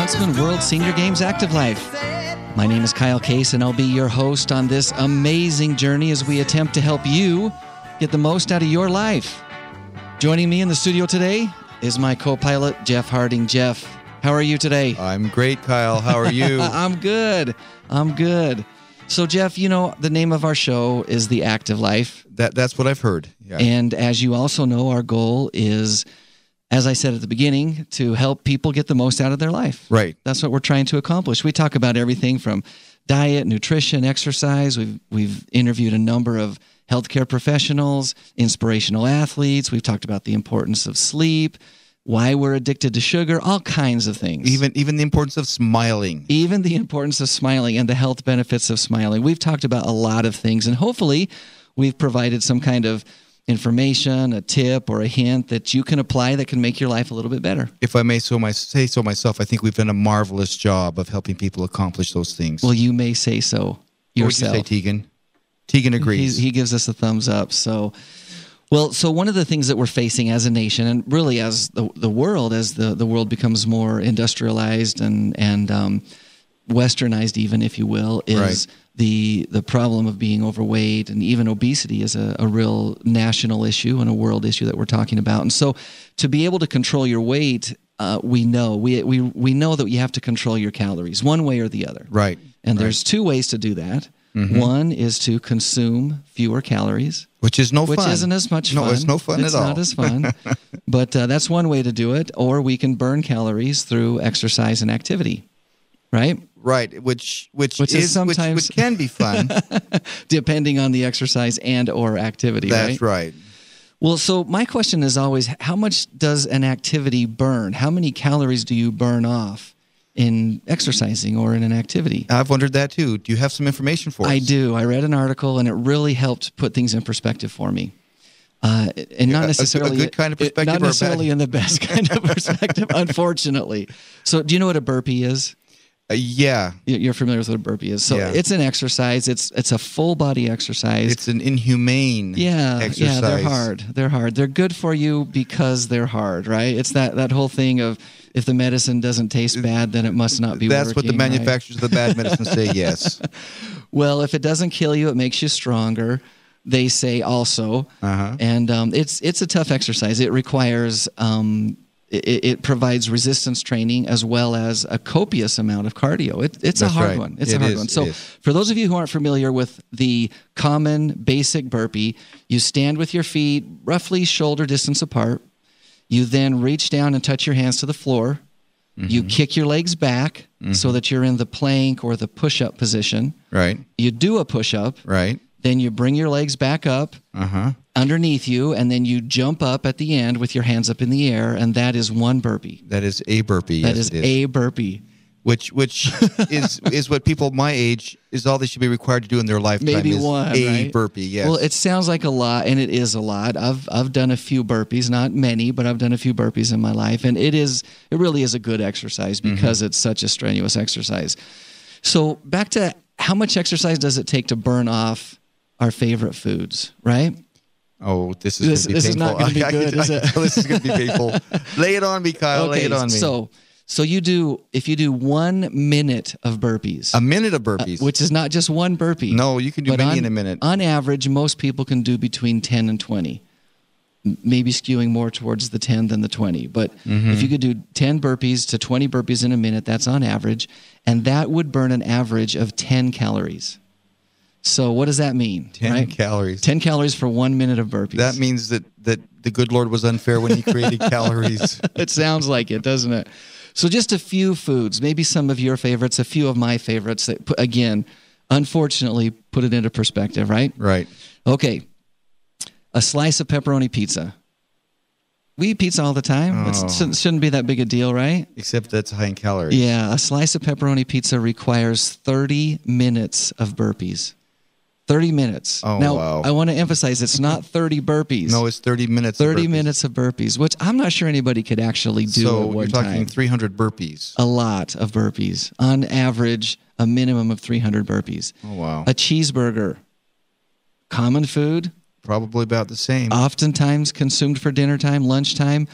Huntsman World Senior Games Active Life. My name is Kyle Case, and I'll be your host on this amazing journey as we attempt to help you get the most out of your life. Joining me in the studio today is my co-pilot, Jeff Harding. Jeff, how are you today? I'm great, Kyle. How are you? I'm good. So, Jeff, you know, the name of our show is The Active Life. That's what I've heard. Yeah. And as you also know, our goal is, as I said at the beginning, to help people get the most out of their life. Right. That's what we're trying to accomplish. We talk about everything from diet, nutrition, exercise. We've interviewed a number of healthcare professionals, inspirational athletes. We've talked about the importance of sleep, why we're addicted to sugar, all kinds of things. Even the importance of smiling. Even the importance of smiling and the health benefits of smiling. We've talked about a lot of things, and hopefully we've provided some kind of information, a tip, or a hint that you can apply that can make your life a little bit better. If I may say so myself, I think we've done a marvelous job of helping people accomplish those things. Well, you may say so yourself. What would you say, Tegan? Tegan agrees. He gives us a thumbs up. So one of the things that we're facing as a nation, and really as the world, as the world becomes more industrialized and westernized, even, if you will, is right. the problem of being overweight, and even obesity is a real national issue and a world issue that we're talking about. And so to be able to control your weight, we know that you have to control your calories one way or the other. Right. And there's two ways to do that. Mm-hmm. One is to consume fewer calories. Which is no fun. Which isn't as much fun. No, it's no fun at all. It's not as fun. But that's one way to do it. Or we can burn calories through exercise and activity. Right? Right, which can be fun. Depending on the exercise and or activity, That's right. Well, so my question is always, how much does an activity burn? How many calories do you burn off in exercising or in an activity? I've wondered that too. Do you have some information for us? I do. I read an article, and it really helped put things in perspective for me. And not necessarily a good kind of perspective, not necessarily in the best kind of perspective, unfortunately. So, do you know what a burpee is? Yeah. You're familiar with what a burpee is. So it's an exercise. It's a full body exercise. It's an inhumane exercise. Yeah, they're hard. They're good for you because they're hard, right? It's that whole thing of, if the medicine doesn't taste bad, then it must not be working. That's what the manufacturers of the bad medicine say, yes. Well, if it doesn't kill you, it makes you stronger, they say also. Uh-huh. And it's a tough exercise. It requires... It provides resistance training as well as a copious amount of cardio. It's a hard one. It's a hard one. So for those of you who aren't familiar with the common basic burpee, you stand with your feet roughly shoulder distance apart. You then reach down and touch your hands to the floor. Mm-hmm. You kick your legs back so that you're in the plank or the push-up position. Right. You do a push-up. Right. Then you bring your legs back up underneath you, and then you jump up at the end with your hands up in the air, and that is one burpee. That is a burpee. That is a burpee. Which is what people my age is all they should be required to do in their lifetime. Maybe is one, a right? burpee. Yes. Well, it sounds like a lot, and it is a lot. I've done a few burpees, not many, but I've done a few burpees in my life, and it really is a good exercise because it's such a strenuous exercise. So back to how much exercise does it take to burn off our favorite foods, right? Oh, this is going to be painful. This is not going to be good, is it? This is going to be painful. Lay it on me, Kyle. Okay, lay it on me. So if you do 1 minute of burpees. A minute of burpees. Which is not just one burpee. No, you can do many in a minute. On average, most people can do between 10 and 20. Maybe skewing more towards the 10 than the 20. But if you could do 10 burpees to 20 burpees in a minute, that's on average. And that would burn an average of 10 calories. So what does that mean? 10 calories. 10 calories for 1 minute of burpees. That means that the good Lord was unfair when he created calories. It sounds like it, doesn't it? So just a few foods, maybe some of your favorites, a few of my favorites that, again, unfortunately, put it into perspective, right? Right. Okay. A slice of pepperoni pizza. We eat pizza all the time. It shouldn't be that big a deal, right? Except that's high in calories. Yeah. A slice of pepperoni pizza requires 30 minutes of burpees. 30 minutes. Oh, now, wow. I want to emphasize it's not 30 burpees. No, it's 30 minutes 30 minutes of burpees, which I'm not sure anybody could actually do at one time. So you're talking 300 burpees. A lot of burpees. On average, a minimum of 300 burpees. Oh, wow. A cheeseburger. Common food. Probably about the same. Oftentimes consumed for dinner time, lunchtime.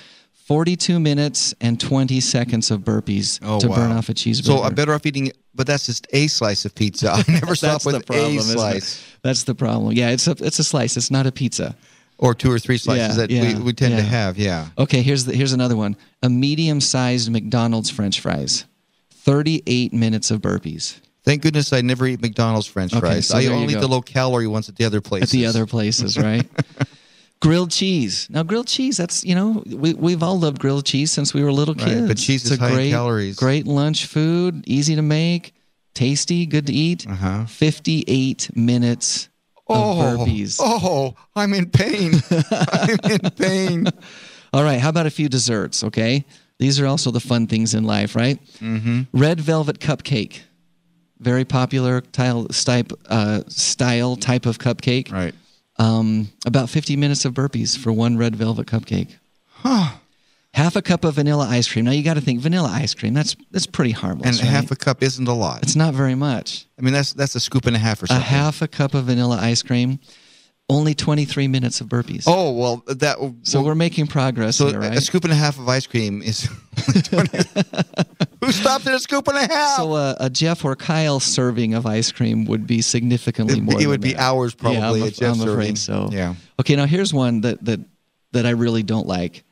42 minutes and 20 seconds of burpees to burn off a cheeseburger. So I'm better off eating, but that's just a slice of pizza. I never stop with a slice. That's the problem. Yeah, it's a slice. It's not a pizza. Or 2 or 3 slices that we tend to have, Okay, here's another one. A medium-sized McDonald's French fries. 38 minutes of burpees. Thank goodness I never eat McDonald's French fries. So I only eat the low-calorie ones at the other places. At the other places, right? Grilled cheese. Now, grilled cheese, that's, we've all loved grilled cheese since we were little kids. Right, but cheese is high in calories. Great lunch food, easy to make, tasty, good to eat. 58 minutes of burpees. Oh, I'm in pain. I'm in pain. All right, how about a few desserts, okay? These are also the fun things in life, right? Red velvet cupcake. Very popular style type of cupcake. Right. About 50 minutes of burpees for one red velvet cupcake. Half a cup of vanilla ice cream. Now you got to think vanilla ice cream. That's pretty harmless. And half a cup isn't a lot. It's not very much. I mean, that's a scoop and a half or something. A half a cup of vanilla ice cream. Only 23 minutes of burpees. Oh, well, so we're making progress here, right? A scoop and a half of ice cream is 20. Who stopped at a scoop and a half? So a Jeff or Kyle serving of ice cream would be significantly more. It would be hours probably. I'm afraid so. Yeah. Okay, now here's one that I really don't like.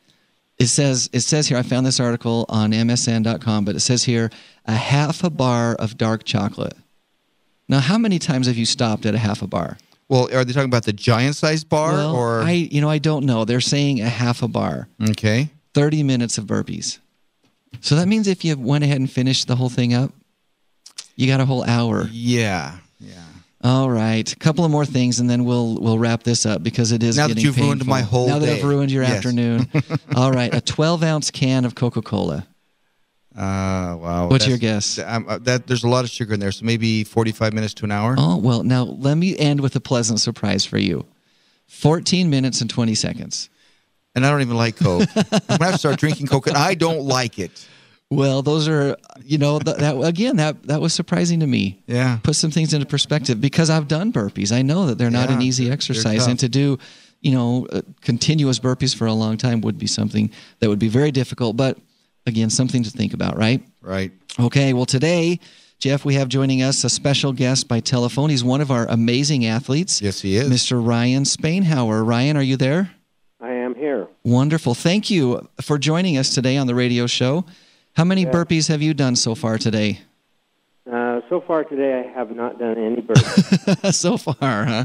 It says here, I found this article on MSN.com, but it says here, a half a bar of dark chocolate. Now, how many times have you stopped at a half a bar? Well, are they talking about the giant-sized bar? Or I don't know. They're saying a half a bar. Okay. 30 minutes of burpees. So that means if you went ahead and finished the whole thing up, you got a whole hour. Yeah. All right. A couple of more things, and then we'll wrap this up because it is getting painful. Now that you've ruined my whole day. Now that I've ruined your afternoon. All right. A 12-ounce can of Coca-Cola. Wow. What's your guess? There's a lot of sugar in there, so maybe 45 minutes to an hour. Oh, well, now let me end with a pleasant surprise for you. 14 minutes and 20 seconds. And I don't even like Coke. I'm going to have to start drinking Coke, and I don't like it. Well, those are, that was surprising to me. Yeah. Put some things into perspective because I've done burpees. I know that they're not an easy exercise, and to do, continuous burpees for a long time would be something that would be very difficult, but again, something to think about, right? Right. Okay, well, today, Jeff, we have joining us a special guest by telephone. He's one of our amazing athletes. Yes, he is. Mr. Ryan Spainhauer. Ryan, are you there? I am here. Wonderful. Thank you for joining us today on the radio show. How many burpees have you done so far today? So far today, I have not done any burpees. So far, huh?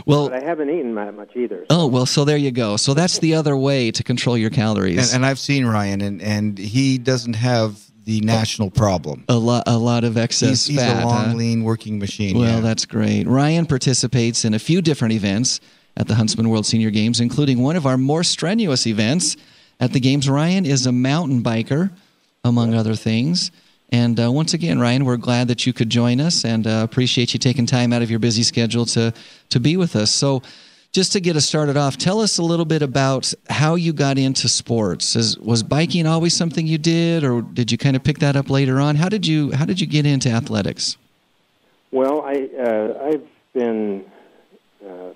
Well, but I haven't eaten that much either. So. Oh, well, so there you go. So that's the other way to control your calories. And I've seen Ryan, and he doesn't have the national problem. A lot of excess fat. He's a long, lean working machine. Well, that's great. Ryan participates in a few different events at the Huntsman World Senior Games, including one of our more strenuous events at the Games. Ryan is a mountain biker, among other things. And once again, Ryan, we're glad that you could join us and appreciate you taking time out of your busy schedule to be with us. So just to get us started off, tell us a little bit about how you got into sports. Was biking always something you did, or did you kind of pick that up later on? How did you get into athletics? Well, I've been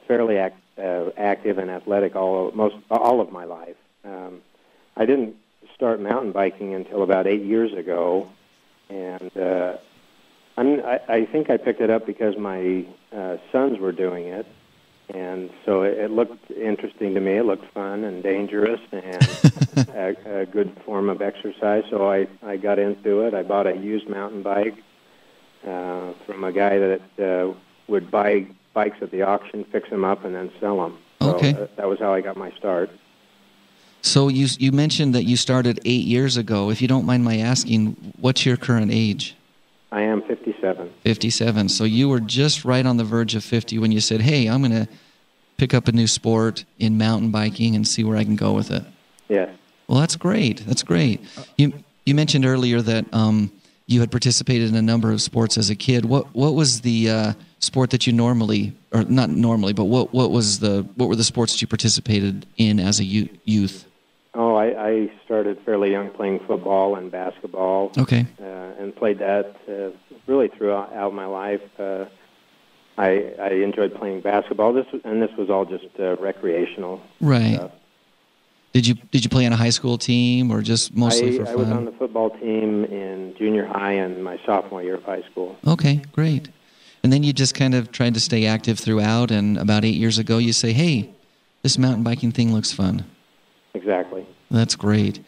fairly active and athletic all of my life. I didn't start mountain biking until about 8 years ago. And I think I picked it up because my sons were doing it, and so it looked interesting to me. It looked fun and dangerous and a good form of exercise, so I got into it. I bought a used mountain bike from a guy that would buy bikes at the auction, fix them up, and then sell them. Okay. So that was how I got my start. So you mentioned that you started 8 years ago. If you don't mind my asking, what's your current age? I am 57. 57. So you were just right on the verge of 50 when you said, hey, I'm going to pick up a new sport in mountain biking and see where I can go with it. Yes. Well, that's great. That's great. You mentioned earlier that you had participated in a number of sports as a kid. What was the sport that you normally, or not normally, but what were the sports that you participated in as a youth? Oh, I started fairly young playing football and basketball. Okay. And played that really throughout my life. I enjoyed playing basketball. This was all just recreational right. stuff. Did you play on a high school team or just mostly for fun? I was on the football team in junior high and my sophomore year of high school. Okay, great. And then you just kind of tried to stay active throughout, and about 8 years ago you say, hey, this mountain biking thing looks fun. Exactly. That's great.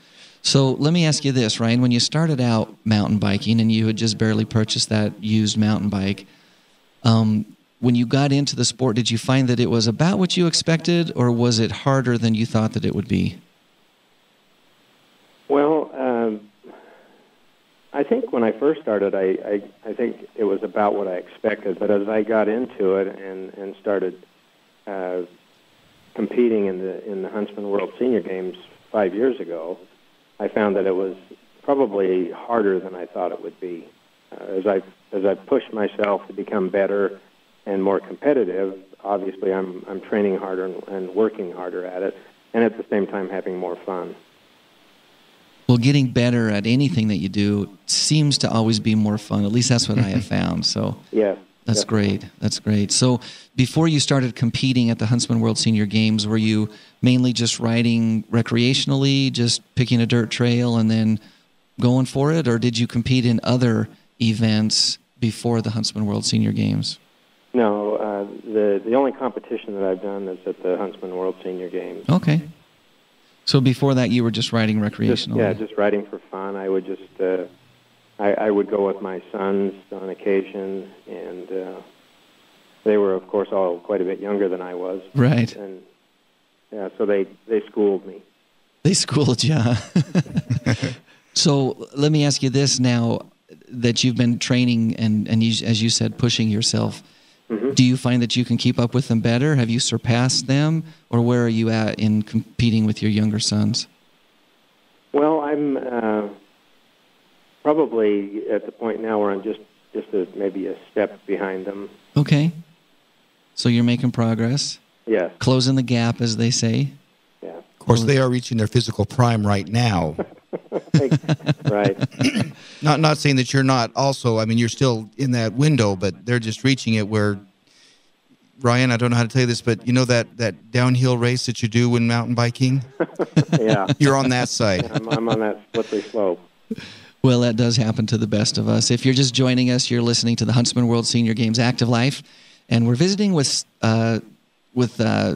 So let me ask you this, Ryan. When you started out mountain biking and you had just barely purchased that used mountain bike, when you got into the sport, did you find that it was about what you expected, or was it harder than you thought that it would be? Well, I think when I first started, I think it was about what I expected. But as I got into it and started competing in the Huntsman World Senior Games 5 years ago, I found that it was probably harder than I thought it would be. As I pushed myself to become better and more competitive, obviously I'm training harder and working harder at it, and at the same time having more fun. Well, getting better at anything that you do seems to always be more fun. At least that's what I have found. So yeah, that's great. That's great. So before you started competing at the Huntsman World Senior Games, were you mainly just riding recreationally, just picking a dirt trail and then going for it, or did you compete in other events before the Huntsman World Senior Games? No, the only competition that I've done is at the Huntsman World Senior Games. Okay. So before that, you were just riding recreationally? Just riding for fun. I would just I would go with my sons on occasion, and they were, of course, all quite a bit younger than I was. Right. And yeah, so they schooled me. They schooled you. So let me ask you this now, that you've been training and you, as you said, pushing yourself. Mm-hmm. Do you find that you can keep up with them better? Have you surpassed them, or where are you at in competing with your younger sons? Well, I'm probably at the point now where I'm just maybe a step behind them. Okay. So you're making progress? Yes. Closing the gap, as they say? Yeah. Of course, they are reaching their physical prime right now. Right. Not saying that you're not also, I mean, you're still in that window, but they're just reaching it where, Ryan, I don't know how to tell you this, but you know that downhill race that you do when mountain biking? Yeah. You're on that side. Yeah, I'm on that slippery slope. Well, that does happen to the best of us. If you're just joining us, you're listening to the Huntsman World Senior Games Active Life, and we're visiting with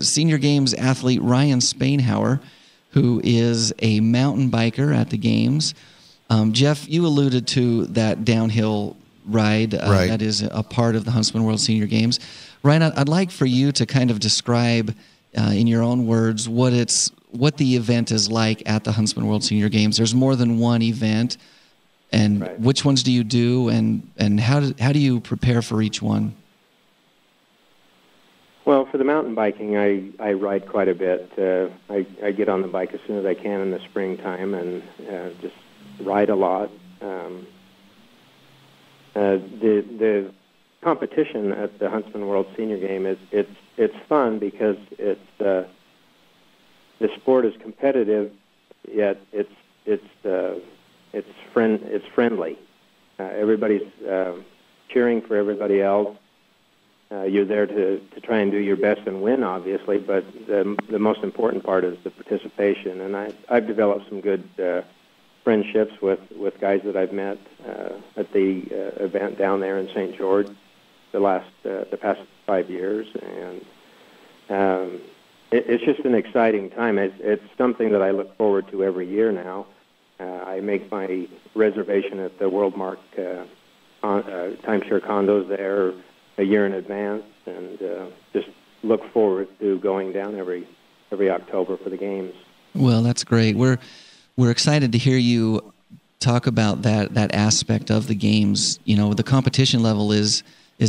Senior Games athlete Ryan Spainhauer, who is a mountain biker at the Games. Jeff, you alluded to that downhill ride right. That is a part of the Huntsman World Senior Games. Ryan, I'd like for you to kind of describe in your own words what the event is like at the Huntsman World Senior Games. There's more than one event, and right. Which ones do you do, and how do you prepare for each one? Well, for the mountain biking, I ride quite a bit. I get on the bike as soon as I can in the springtime and just ride a lot. The competition at the Huntsman World Senior Game it's fun because the sport is competitive, yet it's friendly. Everybody's cheering for everybody else. You're there to try and do your best and win, obviously, but the most important part is the participation. And I've developed some good friendships with guys that I've met at the event down there in St. George the past 5 years, and it's just an exciting time. It's something that I look forward to every year now. I make my reservation at the Worldmark timeshare condos there a year in advance, and just look forward to going down every October for the games. Well, that's great. We're excited to hear you talk about that aspect of the games. You know, the competition level is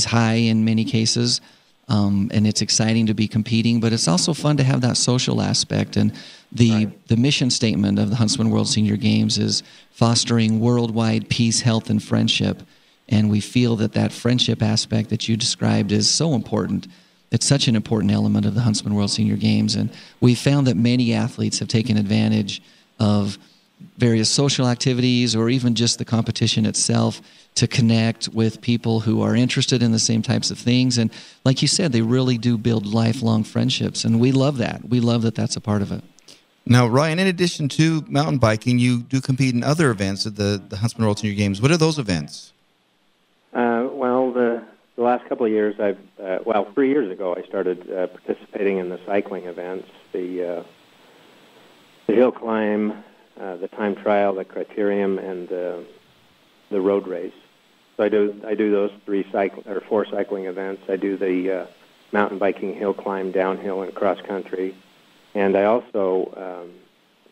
high in many cases, and it's exciting to be competing, but it's also fun to have that social aspect. And the mission statement of the Huntsman World Senior Games is fostering worldwide peace, health, and friendship. And we feel that friendship aspect that you described is so important. It's such an important element of the Huntsman World Senior Games. And we found that many athletes have taken advantage of various social activities or even just the competition itself to connect with people who are interested in the same types of things. And like you said, they really do build lifelong friendships. And we love that. We love that that's a part of it. Now, Ryan, in addition to mountain biking, you do compete in other events at the Huntsman World Senior Games. What are those events? Well, the last couple of years, 3 years ago, I started participating in the cycling events, the hill climb, the time trial, the criterium, and the road race. So I do those four cycling events. I do the mountain biking, hill climb, downhill, and cross country, and I also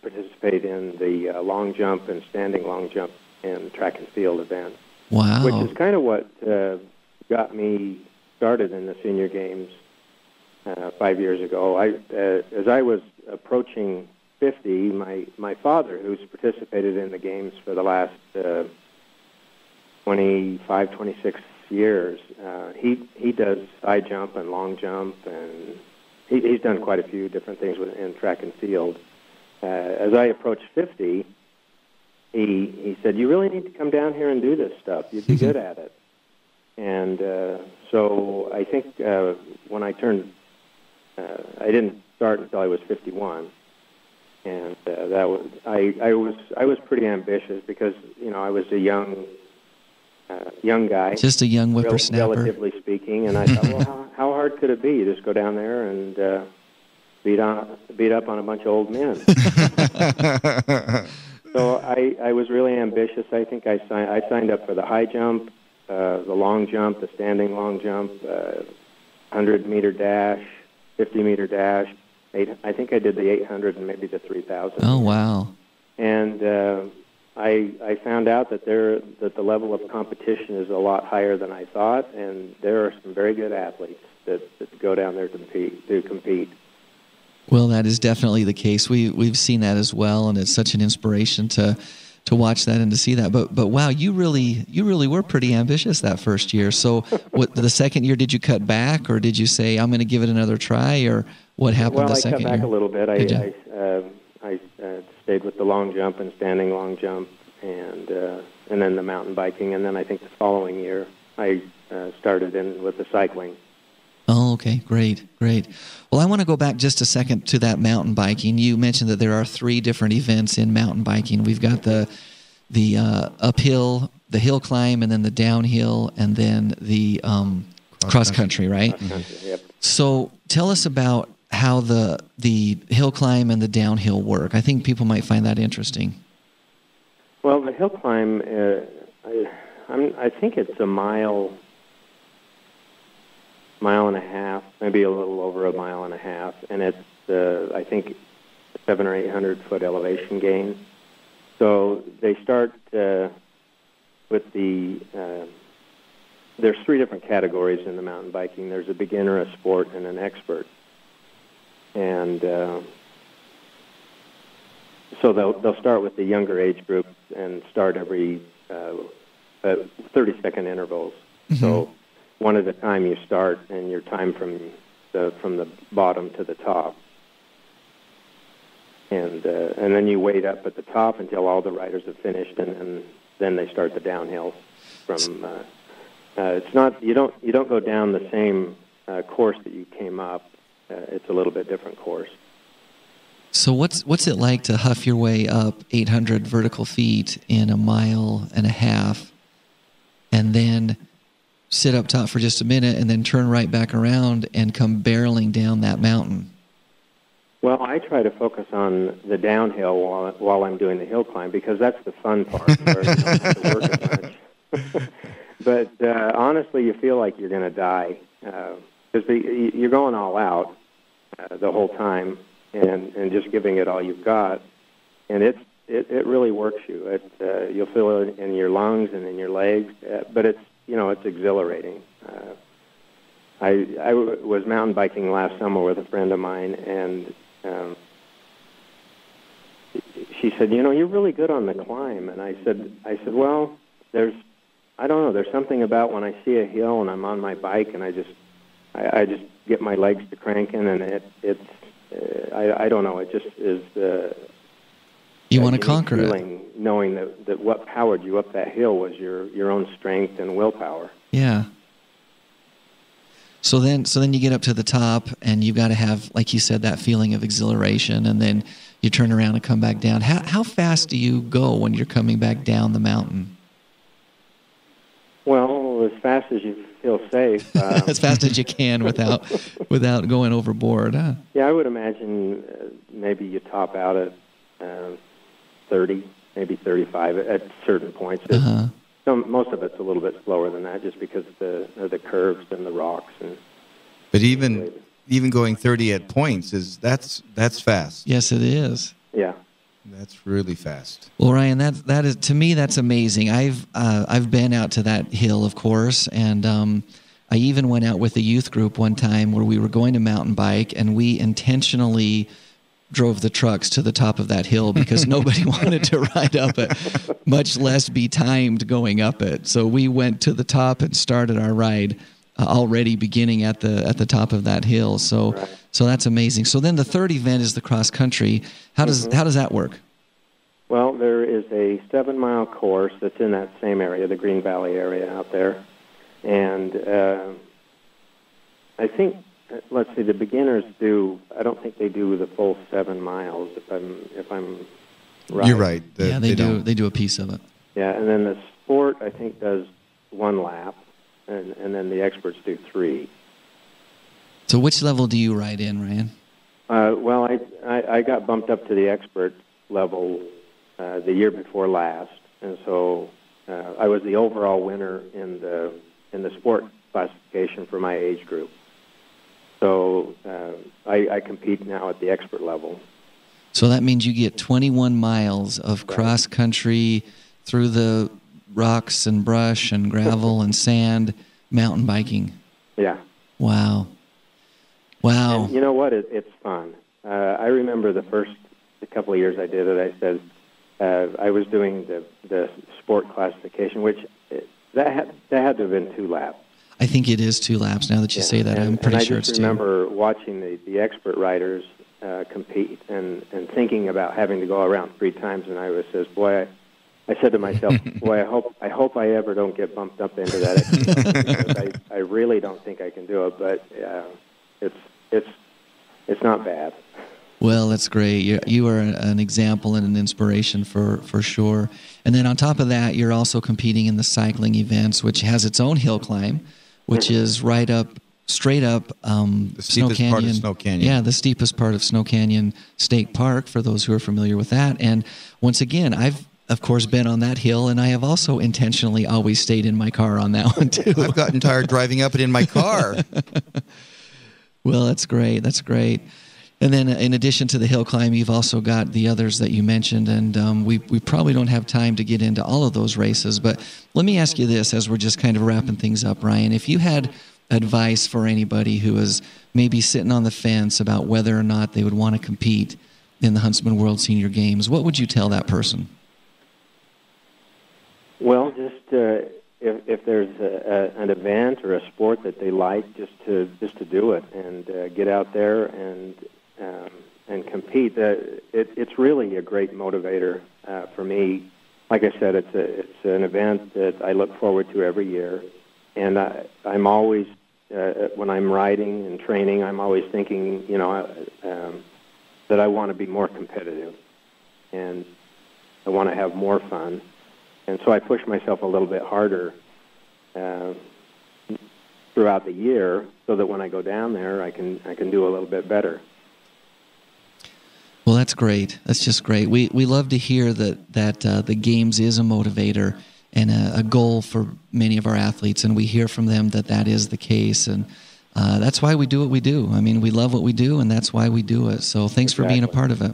participate in the long jump and standing long jump and track and field events. Wow! Which is kind of what got me started in the senior games 5 years ago. As I was approaching 50, my father, who's participated in the games for the last 25, 26 years, he does high jump and long jump, and he's done quite a few different things in track and field. As I approached 50, he said, "You really need to come down here and do this stuff. You'd be good at it." And so I think when I turned, I didn't start until I was 51, and that was I was pretty ambitious because I was a young guy, just a young whippersnapper, relatively speaking, and I thought, well, how hard could it be? You just go down there and beat up on a bunch of old men. So I was really ambitious. I think I signed up for the high jump, the long jump, the standing long jump, 100-meter dash, 50-meter dash. I think I did the 800 and maybe the 3,000. Oh, wow. And I found out that the level of competition is a lot higher than I thought, and there are some very good athletes that go down there to compete. Well, that is definitely the case. We've seen that as well, and it's such an inspiration to watch that and to see that. But wow, you really were pretty ambitious that first year. So, what the second year, did you cut back, or did you say I'm going to give it another try, or what happened the second year? Well, I cut back a little bit. I stayed with the long jump and standing long jump, and then the mountain biking, and then I think the following year I started in with the cycling. Oh, okay, great. Well, I want to go back just a second to that mountain biking. You mentioned that there are 3 different events in mountain biking. We've got the uphill, the hill climb, and then the downhill, and then the cross country, right? Cross country, yep. So tell us about how the hill climb and the downhill work. I think people might find that interesting. Well, the hill climb, I think it's a mile and a half, maybe a little over a mile and a half, and it's I think 700 or 800 foot elevation gain. So they start with the. There's 3 different categories in the mountain biking. There's a beginner, a sport, and an expert. And so they'll start with the younger age group and start every 30-second intervals. Mm-hmm. So one at a time you start, and your time from the bottom to the top, and then you wait up at the top until all the riders have finished, and then they start the downhill. From it's not you don't go down the same course that you came up. It's a little bit different course. So what's it like to huff your way up 800 vertical feet in a mile and a half, and then sit up top for just a minute, and then turn right back around and come barreling down that mountain? Well, I try to focus on the downhill while I'm doing the hill climb, because that's the fun part where you don't have to work as much. But honestly, you feel like you're going to die because you're going all out the whole time and just giving it all you've got, and it really works you. You'll feel it in your lungs and in your legs, but it's exhilarating. I was mountain biking last summer with a friend of mine, and she said, "You're really good on the climb." And I said, "Well, I don't know. There's something about when I see a hill and I'm on my bike, and I just get my legs to cranking, and I don't know. It just is." You want to conquer feeling, it. Knowing that what powered you up that hill was your own strength and willpower. Yeah. So then you get up to the top, and you've got to have, like you said, that feeling of exhilaration, and then you turn around and come back down. How fast do you go when you're coming back down the mountain? Well, as fast as you feel safe. As fast as you can without going overboard, huh? Yeah, I would imagine maybe you top out at 30, maybe 35 at certain points. Most of it's a little bit slower than that, just because of the curves and the rocks. But even going 30 at points that's fast. Yes, it is. Yeah, that's really fast. Well, Ryan, that is, to me, that's amazing. I've been out to that hill, of course, and I even went out with a youth group one time where we were going to mountain bike, and we intentionally drove the trucks to the top of that hill because nobody wanted to ride up it, much less be timed going up it. So we went to the top and started our ride already beginning at the top of that hill. So right. So that's amazing. So then the third event is the cross country. How does that work? Well, there is a 7-mile course that's in that same area, the Green Valley area out there, and I think. Let's see. The beginners do. I don't think they do the full 7 miles. If I'm right. You're right. They do. They do a piece of it. Yeah, and then the sport I think does 1 lap, and then the experts do 3. So which level do you ride in, Ryan? Well, I got bumped up to the expert level the year before last, and so I was the overall winner in the sport classification for my age group. So I compete now at the expert level. So that means you get 21 miles of cross country through the rocks and brush and gravel and sand mountain biking. Yeah. Wow. And you know what? It's fun. I remember the first couple of years I did it. I said I was doing the sport classification, which that had to have been 2 laps. I think it is 2 laps now that you say that. I'm pretty sure it's 2. I just remember watching the expert riders compete and thinking about having to go around 3 times, and I said to myself, boy, I hope I ever don't get bumped up into that exercise. I really don't think I can do it, but it's not bad. Well, that's great. You are an example and an inspiration for sure. And then on top of that, you're also competing in the cycling events, which has its own hill climb, which is straight up the steepest part of Snow Canyon. Yeah, the steepest part of Snow Canyon State Park, for those who are familiar with that. And once again, I've, of course, been on that hill, and I have also intentionally always stayed in my car on that one, too. I've gotten tired driving up it in my car. Well, that's great. That's great. And then in addition to the hill climb, you've also got the others that you mentioned, and we probably don't have time to get into all of those races, but let me ask you this as we're just kind of wrapping things up, Ryan. If you had advice for anybody who is maybe sitting on the fence about whether or not they would want to compete in the Huntsman World Senior Games, what would you tell that person? Well, just if there's an event or a sport that they like, just to do it and get out there and compete. It's really a great motivator for me. Like I said, it's an event that I look forward to every year, and I'm always when I'm riding and training, I'm always thinking, that I want to be more competitive, and I want to have more fun, and so I push myself a little bit harder throughout the year, so that when I go down there, I can do a little bit better. Well, that's great. That's just great. We love to hear that the games is a motivator and a goal for many of our athletes, and we hear from them that is the case, and that's why we do what we do. I mean, we love what we do, and that's why we do it. So thanks for being a part of it.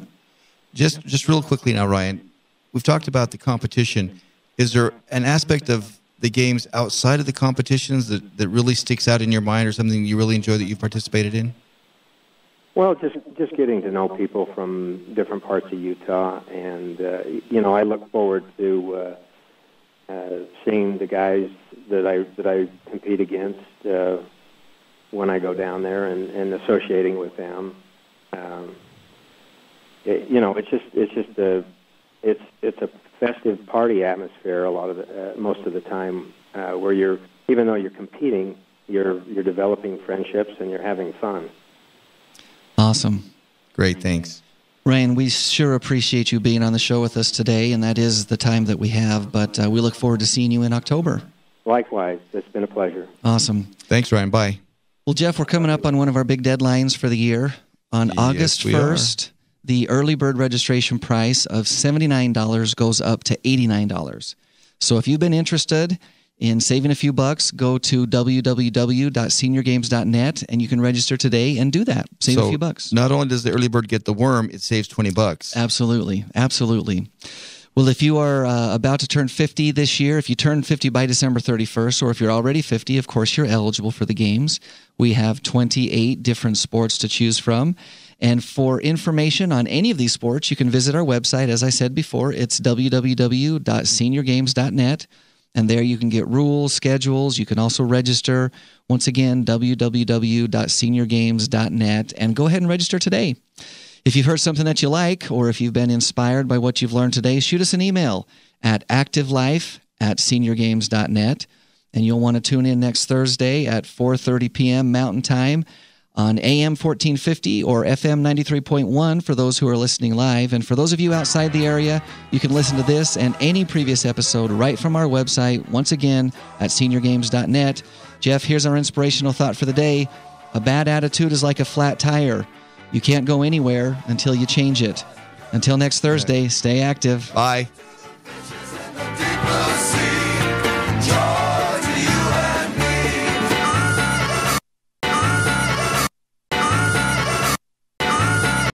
Just real quickly now, Ryan, we've talked about the competition. Is there an aspect of the games outside of the competitions that really sticks out in your mind, or something you really enjoy that you've participated in? Well, just getting to know people from different parts of Utah, and I look forward to seeing the guys that I compete against when I go down there and associating with them. It's a festive party atmosphere most of the time, where even though you're competing, you're developing friendships and you're having fun. Awesome. Great, thanks. Ryan, we sure appreciate you being on the show with us today, and that is the time that we have, but we look forward to seeing you in October. Likewise. It's been a pleasure. Awesome. Thanks, Ryan. Bye. Well, Jeff, we're coming up on one of our big deadlines for the year. On August 1st, the early bird registration price of $79 goes up to $89. So if you've been interested in saving a few bucks, go to www.seniorgames.net and you can register today and do that. Save a few bucks. Not only does the early bird get the worm, it saves $20. Absolutely. Absolutely. Well, if you are about to turn 50 this year, if you turn 50 by December 31st, or if you're already 50, of course, you're eligible for the games. We have 28 different sports to choose from. And for information on any of these sports, you can visit our website. As I said before, it's www.seniorgames.net. And there you can get rules, schedules. You can also register. Once again, www.seniorgames.net. And go ahead and register today. If you've heard something that you like, or if you've been inspired by what you've learned today, shoot us an email at activelife@seniorgames.net. And you'll want to tune in next Thursday at 4:30 p.m. Mountain Time on AM 1450 or FM 93.1 for those who are listening live. And for those of you outside the area, you can listen to this and any previous episode right from our website, once again, at seniorgames.net. Jeff, here's our inspirational thought for the day. A bad attitude is like a flat tire. You can't go anywhere until you change it. Until next Thursday, stay active. Bye.